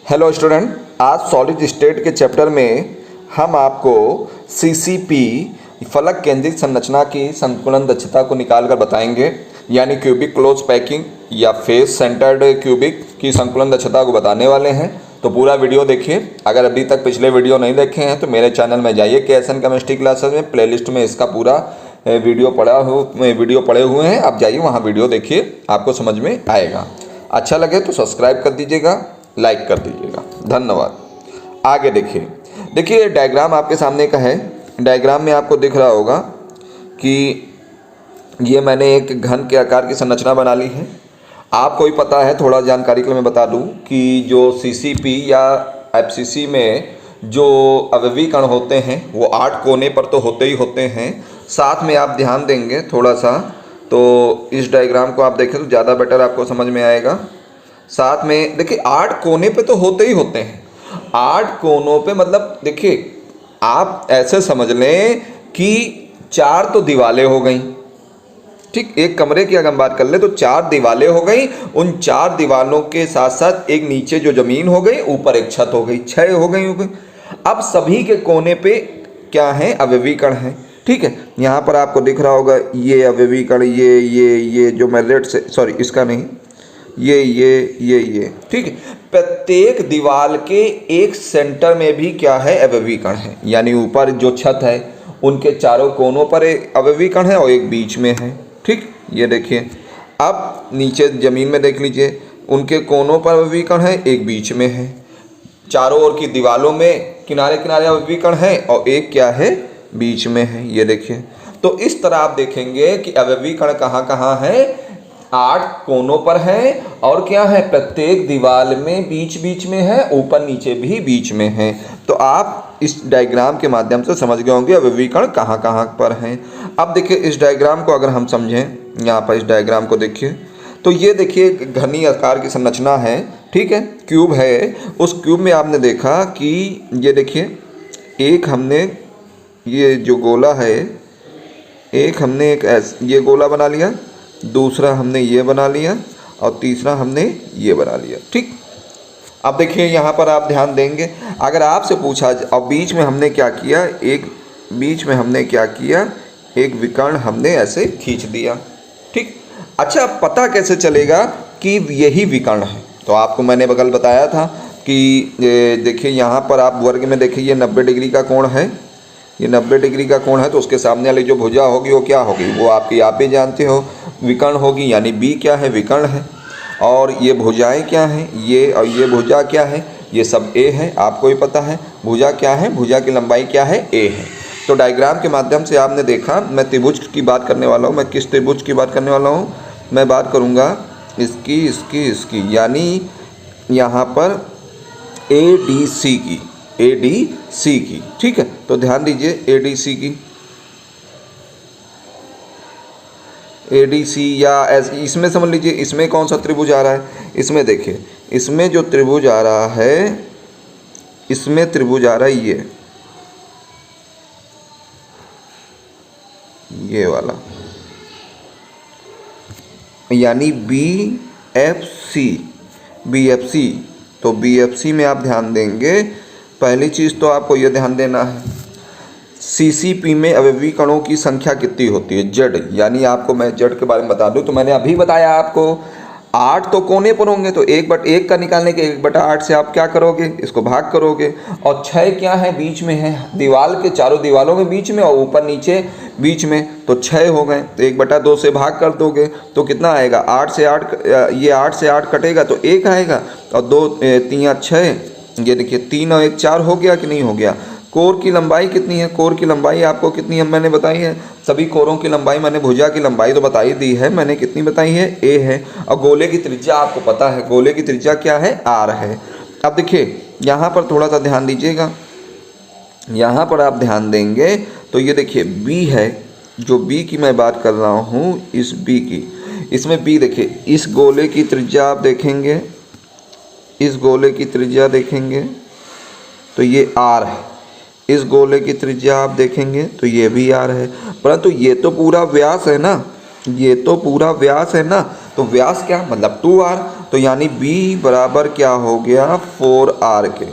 Hello student, आज solid state के chapter में हम आपको सीसीपी फलक केंद्रित संरचना की संकुलन दक्षता को निकाल कर बताएंगे, यानी क्यूबिक क्लोज पैकिंग या फेस सेंटर्ड क्यूबिक की संकुलन दक्षता को बताने वाले हैं। तो पूरा वीडियो देखिए। अगर अभी तक पिछले वीडियो नहीं देखे हैं तो मेरे चैनल में जाइए, केएसएन केमिस्ट्री क्लासेस में प्लेलिस्ट में इसका पूरा वीडियो पड़े हुए हैं। आप जाइए वहाँ वीडियो देखिए, आपको समझ में आएगा। अच्छा लगे तो सब्सक्राइब कर दीजिएगा, लाइक कर दीजिएगा। धन्यवाद। आगे देखिए डायग्राम आपके सामने का है। डायग्राम में आपको दिख रहा होगा कि ये मैंने एक घन के आकार की संरचना बना ली है। आपको ही पता है, थोड़ा जानकारी के लिए मैं बता दूं कि जो सीसीपी या एफसीसी में जो अवयवी कण होते हैं वो 8 कोने पर तो होते ही होते हैं। साथ में आप ध्यान देंगे थोड़ा सा, तो इस डायग्राम को आप देखें तो ज़्यादा बेटर आपको समझ में आएगा। साथ में देखिए 8 कोने पे तो होते ही होते हैं। 8 कोनों पे मतलब देखिए आप ऐसे समझ लें कि 4 तो दीवारें हो गई, ठीक। एक कमरे की अगर हम बात कर ले तो 4 दीवारें हो गई। उन 4 दीवारों के साथ साथ एक नीचे जो जमीन हो गई, ऊपर एक छत हो गई, 6 हो गई। अब सभी के कोने पे क्या है, अवयवी कण है, ठीक है। यहाँ पर आपको दिख रहा होगा ये अवयवी कण, ये जो मैं रेड से, सॉरी इसका नहीं, ये ठीक है। प्रत्येक दीवार के एक सेंटर में भी क्या है, अवयवी कण है। यानी ऊपर जो छत है उनके चारों कोनों पर एक अवयवी कण है और एक बीच में है, ठीक। ये देखिए। अब नीचे ज़मीन में देख लीजिए, उनके कोनों पर अवयवी कण है, एक बीच में है। चारों ओर की दीवारों में किनारे किनारे अवयवी कण है और एक क्या है, बीच में है। ये देखिए। तो इस तरह आप देखेंगे कि अवयवी कण कहाँ कहाँ है, 8 कोनों पर है और क्या है, प्रत्येक दीवार में बीच बीच में है, ऊपर नीचे भी बीच में है। तो आप इस डायग्राम के माध्यम से समझ गए होंगे अवयवी कण कहाँ कहाँ पर हैं। अब देखिए इस डायग्राम को अगर हम समझें, यहाँ पर इस डायग्राम को देखिए तो ये देखिए घनी आकार की संरचना है, ठीक है। क्यूब है। उस क्यूब में आपने देखा कि ये देखिए, एक हमने ये जो गोला है, एक हमने ये गोला बना लिया, दूसरा हमने ये बना लिया और तीसरा हमने ये बना लिया, ठीक। अब देखिए यहाँ पर आप ध्यान देंगे, अगर आपसे पूछा और बीच में हमने क्या किया, एक विकर्ण हमने ऐसे खींच दिया, ठीक। अच्छा, पता कैसे चलेगा कि यही विकर्ण है? तो आपको मैंने बगल बताया था कि देखिए यहाँ पर आप वर्ग में देखिए ये 90 डिग्री का कोण है, ये 90 डिग्री का कोण है। तो उसके सामने वाली जो भुजा होगी वो क्या होगी, वो आपकी आप भी जानते हो, विकर्ण होगी। यानी बी क्या है, विकर्ण है। और ये भुजाएं क्या हैं, ये और ये भुजा क्या है, ये सब ए है, आपको भी पता है। भुजा क्या है, भुजा की लंबाई क्या है, ए है। तो डायग्राम के माध्यम से आपने देखा, मैं त्रिभुज की बात करने वाला हूँ। मैं किस त्रिभुज की बात करने वाला हूँ, मैं बात करूँगा इसकी, यानी यहाँ पर ADC की, ठीक है। तो ध्यान दीजिए ADC की, ADC या इसमें समझ लीजिए, इसमें कौन सा त्रिभुज आ रहा है, इसमें देखिए, इसमें जो त्रिभुज आ रहा है, इसमें त्रिभुज आ रहा है ये वाला, यानी BFC। तो BFC में आप ध्यान देंगे, पहली चीज़ तो आपको ये ध्यान देना है, CCP में अवयवी कणों की संख्या कितनी होती है, Z। यानी आपको मैं Z के बारे में बता दूं तो मैंने अभी बताया आपको, 8 तो कोने पर होंगे, तो 1/1 का निकालने के 1/8 से आप क्या करोगे, इसको भाग करोगे। और 6 क्या है, बीच में है, दीवार के चारों दीवारों के बीच में और ऊपर नीचे बीच में, तो 6 हो गए। तो 1/2 से भाग कर दोगे तो कितना आएगा, 8 से 8 कटेगा तो 1 आएगा, और 2 3 6, ये देखिए 3 और 1 4 हो गया कि नहीं हो गया। कोर की लंबाई कितनी है, कोर की लंबाई आपको कितनी है मैंने बताई है, सभी कोरों की लंबाई, मैंने भुजा की लंबाई तो बताई दी है, मैंने कितनी बताई है, A है। और गोले की त्रिज्या आपको पता है, गोले की त्रिज्या क्या है, R है। अब देखिए यहाँ पर थोड़ा सा ध्यान दीजिएगा, यहाँ पर आप ध्यान देंगे तो ये देखिए B है, जो B की मैं बात कर रहा हूँ, इस B की, इसमें B देखिए, इस गोले की त्रिज्या आप देखेंगे, इस गोले की त्रिज्या देखेंगे तो ये R है। इस गोले की त्रिज्या आप देखेंगे तो ये भी R है, परंतु ये तो पूरा व्यास है ना, ये तो पूरा व्यास है ना, तो व्यास क्या मतलब 2R। तो यानी b बराबर क्या हो गया 4r के।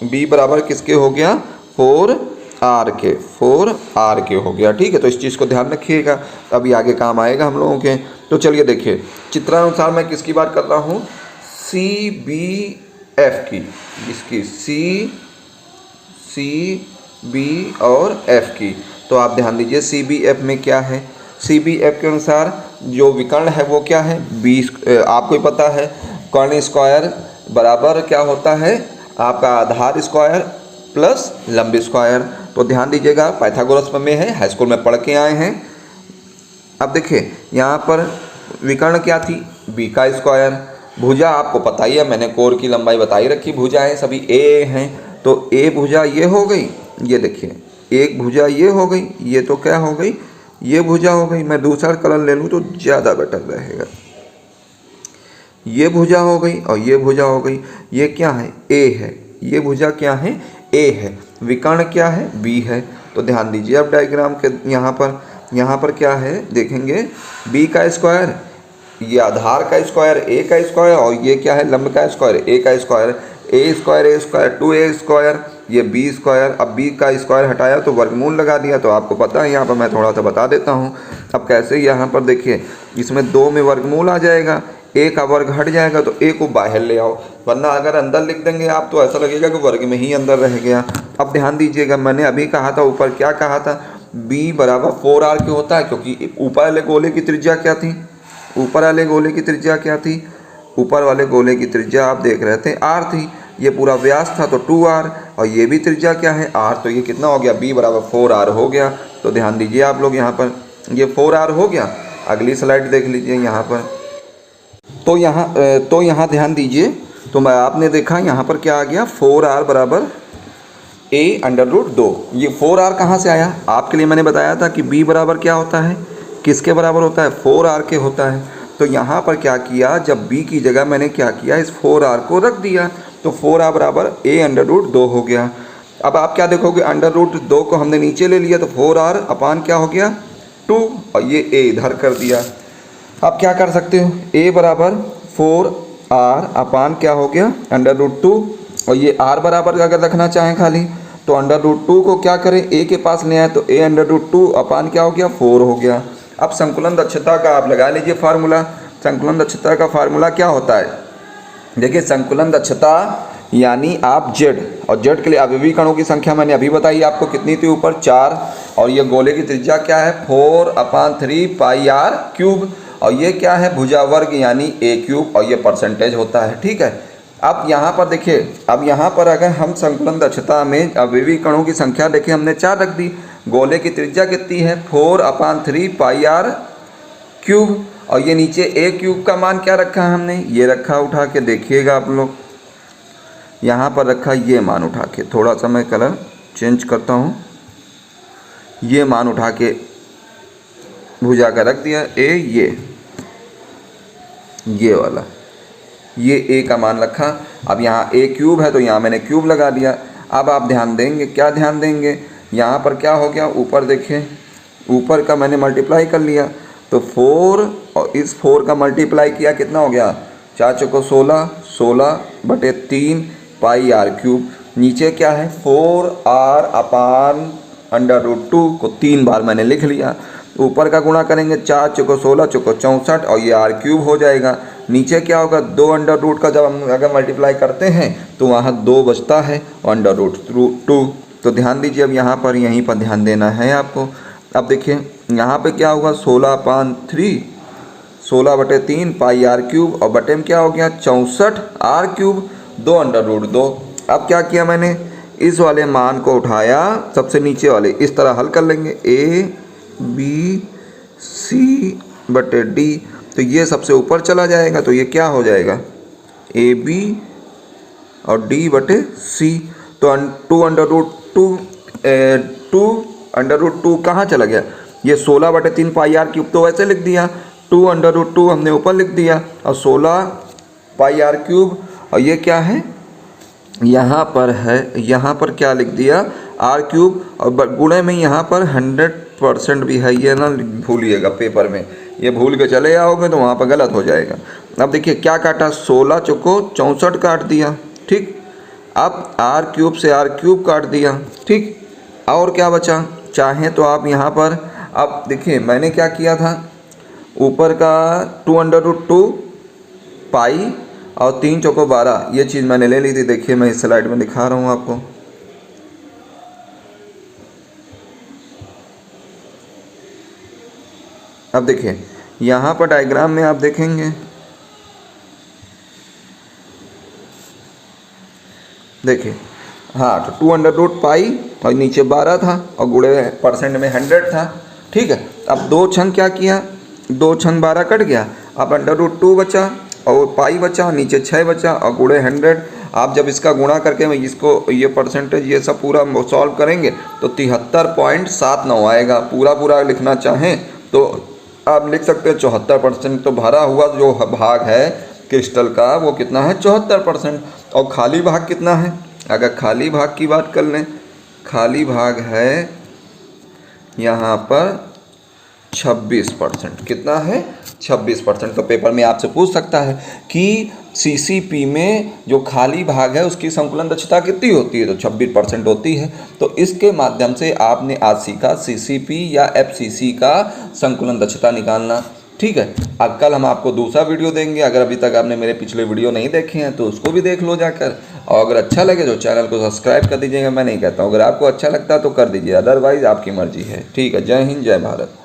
b बराबर किसके हो गया 4r के, 4r के हो गया। ठीक है, तो इस चीज़ को ध्यान रखिएगा, अभी आगे काम आएगा हम लोगों के। तो चलिए देखिए, चित्रानुसार मैं किसकी बात कर रहा हूँ, CBF की, इसकी CB और F की। तो आप ध्यान दीजिए CBF में क्या है, CBF के अनुसार जो विकर्ण है वो क्या है, आपको ही पता है कर्ण स्क्वायर बराबर क्या होता है आपका आधार स्क्वायर प्लस लंब स्क्वायर। तो ध्यान दीजिएगा, पाइथागोरस प्रमेय है, हाई स्कूल में पढ़ के आए हैं। अब देखिए यहाँ पर विकर्ण क्या थी, b का स्क्वायर, भुजा आपको पता ही है, मैंने कोर की लंबाई बताई रखी, भुजाएं सभी a हैं, तो a भुजा ये हो गई, ये देखिए एक भुजा ये हो गई, ये तो क्या हो गई, ये भुजा हो गई। मैं दूसरा कलर ले लूँ तो ज़्यादा बेटर रहेगा। ये भुजा हो गई और ये भुजा हो गई, ये क्या है a है, ये भुजा क्या है a है, विकर्ण क्या है b है। तो ध्यान दीजिए अब डायग्राम के यहाँ पर क्या है देखेंगे, b का स्क्वायर, ये आधार का स्क्वायर a का स्क्वायर, और ये क्या है लंब का स्क्वायर a का square, a square 2a square, ये b स्क्वायर। अब b का स्क्वायर हटाया तो वर्गमूल लगा दिया, तो आपको पता है यहाँ पर मैं थोड़ा सा बता देता हूँ। अब कैसे, यहाँ पर देखिए इसमें 2 में वर्गमूल आ जाएगा, a का वर्ग हट जाएगा तो a को बाहर ले आओ, वरना अगर अंदर लिख देंगे आप तो ऐसा लगेगा कि वर्ग में ही अंदर रह गया। अब ध्यान दीजिएगा, मैंने अभी कहा था ऊपर क्या कहा था, b बराबर 4r के होता है, क्योंकि ऊपर वाले गोले की त्रिज्या क्या थी, ऊपर वाले गोले की त्रिज्या क्या थी, ऊपर वाले गोले की त्रिज्या आप देख रहे थे r थी, ये पूरा व्यास था तो 2r, और ये भी त्रिज्या क्या है r, तो ये कितना हो गया b बराबर 4r हो गया। तो ध्यान दीजिए आप लोग यहाँ पर, ये 4r हो गया। अगली स्लाइड देख लीजिए यहाँ पर, तो यहाँ ध्यान दीजिए, तो मैं आपने देखा यहाँ पर क्या आ गया 4r बराबर a√2। ये 4r कहाँ से आया, आपके लिए मैंने बताया था कि b बराबर क्या होता है, किसके बराबर होता है 4r के होता है। तो यहाँ पर क्या किया, जब b की जगह मैंने क्या किया, इस 4r को रख दिया, तो 4r बराबर a√2 हो गया। अब आप क्या देखोगे, √2 को हमने नीचे ले लिया तो 4r अपान क्या हो गया 2, और ये a इधर कर दिया। आप क्या कर सकते हो, a बराबर 4r अपान क्या हो गया √2, और ये r बराबर अगर रखना चाहें खाली तो √2 को क्या करें a के पास ले आए तो a√2 अपान क्या हो गया 4 हो गया। अब संकुलन दक्षता का आप लगा लीजिए फार्मूला। संकुलन दक्षता का फार्मूला क्या होता है, देखिए संकुलन दक्षता यानी आप z, और z के लिए अवयवी कणों की संख्या मैंने अभी बताई आपको कितनी थी ऊपर 4, और ये गोले की त्रिज्या क्या है 4/3 πr³, और ये क्या है भुजा वर्ग यानी a³, और ये परसेंटेज होता है। ठीक है, अब यहाँ पर देखिए, अब यहाँ पर अगर हम संकुलन दक्षता में अवयवी कणों की संख्या देखिए हमने 4 रख दी, गोले की त्रिज्या कितनी है 4/3 πr³, और ये नीचे a³ का मान क्या रखा है हमने, ये रखा उठा के देखिएगा आप लोग, यहाँ पर रखा ये मान उठा के, थोड़ा सा मैं कलर चेंज करता हूँ, ये मान उठा के भुजा का रख दिया a, ये वाला, ये a का मान रखा। अब यहाँ a³ है तो यहाँ मैंने क्यूब लगा दिया। अब आप ध्यान देंगे, क्या ध्यान देंगे, यहाँ पर क्या हो गया, ऊपर देखें, ऊपर का मैंने मल्टीप्लाई कर लिया तो 4, और इस 4 का मल्टीप्लाई किया कितना हो गया 4 चौको 16, 16/3 πr³। नीचे क्या है 4r अपान √2 को 3 बार मैंने लिख लिया, ऊपर का गुणा करेंगे 4 चौको 16, चौको 64, और ये r³ हो जाएगा। नीचे क्या होगा 2 का जब हम अगर मल्टीप्लाई करते हैं तो वहाँ 2 बचता है √2। तो ध्यान दीजिए, अब यहाँ पर यहीं पर ध्यान देना है आपको। अब देखिए यहाँ पे क्या होगा 16/3, 16/3 πr³, और बटे में क्या हो गया 64r³, 2 √2। अब क्या किया मैंने, इस वाले मान को उठाया सबसे नीचे वाले, इस तरह हल कर लेंगे a/b/c/d, तो ये सबसे ऊपर चला जाएगा, तो ये क्या हो जाएगा ab और d/c। तो 2 कहाँ चला गया, ये 16/3 πr³ तो वैसे लिख दिया, 2 हमने ऊपर लिख दिया, और 16 πr³, और ये क्या है यहाँ पर है, यहाँ पर क्या लिख दिया r³, और गुणे में यहाँ पर 100% भी है, ये ना भूलिएगा पेपर में, ये भूल के चले आओगे तो वहाँ पर गलत हो जाएगा। अब देखिए क्या काटा, 16 चौको 64 काट दिया, ठीक। अब आर क्यूब से आर क्यूब काट दिया, ठीक। और क्या बचा, चाहें तो आप यहाँ पर, अब देखिए मैंने क्या किया था, ऊपर का 2√2 पाई और 3 चौको 12, ये चीज़ मैंने ले ली थी। देखिए मैं इस स्लाइड में दिखा रहा हूँ आपको। अब देखिए यहाँ पर डायग्राम में आप देखेंगे, देखिए हाँ, तो 2√2 पाई और नीचे 12 था और गुणे परसेंट में 100 था, ठीक है। अब 2 छंग क्या किया, 2 छंग 12 कट गया, अब √2 बचा और पाई बचा, नीचे 6 बचा और गुणे 100। आप जब इसका गुणा करके मैं इसको ये परसेंटेज ये सब पूरा सॉल्व करेंगे तो 73.79 आएगा। पूरा लिखना चाहें तो आप लिख सकते हैं 74%। तो भरा हुआ जो भाग है क्रिस्टल का वो कितना है, 74%। और खाली भाग कितना है, अगर खाली भाग की बात कर लें, खाली भाग है यहाँ पर 26%। कितना है, 26%। तो पेपर में आपसे पूछ सकता है कि सीसीपी में जो खाली भाग है उसकी संकुलन दक्षता कितनी होती है, तो 26% होती है। तो इसके माध्यम से आपने आज सीखा सीसीपी या एफसीसी का संकुलन दक्षता निकालना, ठीक है। अब कल हम आपको दूसरा वीडियो देंगे। अगर अभी तक आपने मेरे पिछले वीडियो नहीं देखे हैं तो उसको भी देख लो जाकर, और अगर अच्छा लगे तो चैनल को सब्सक्राइब कर दीजिएगा। मैं नहीं कहता हूँ, अगर आपको अच्छा लगता है तो कर दीजिए, अदरवाइज़ आपकी मर्जी है, ठीक है। जय हिंद, जय भारत।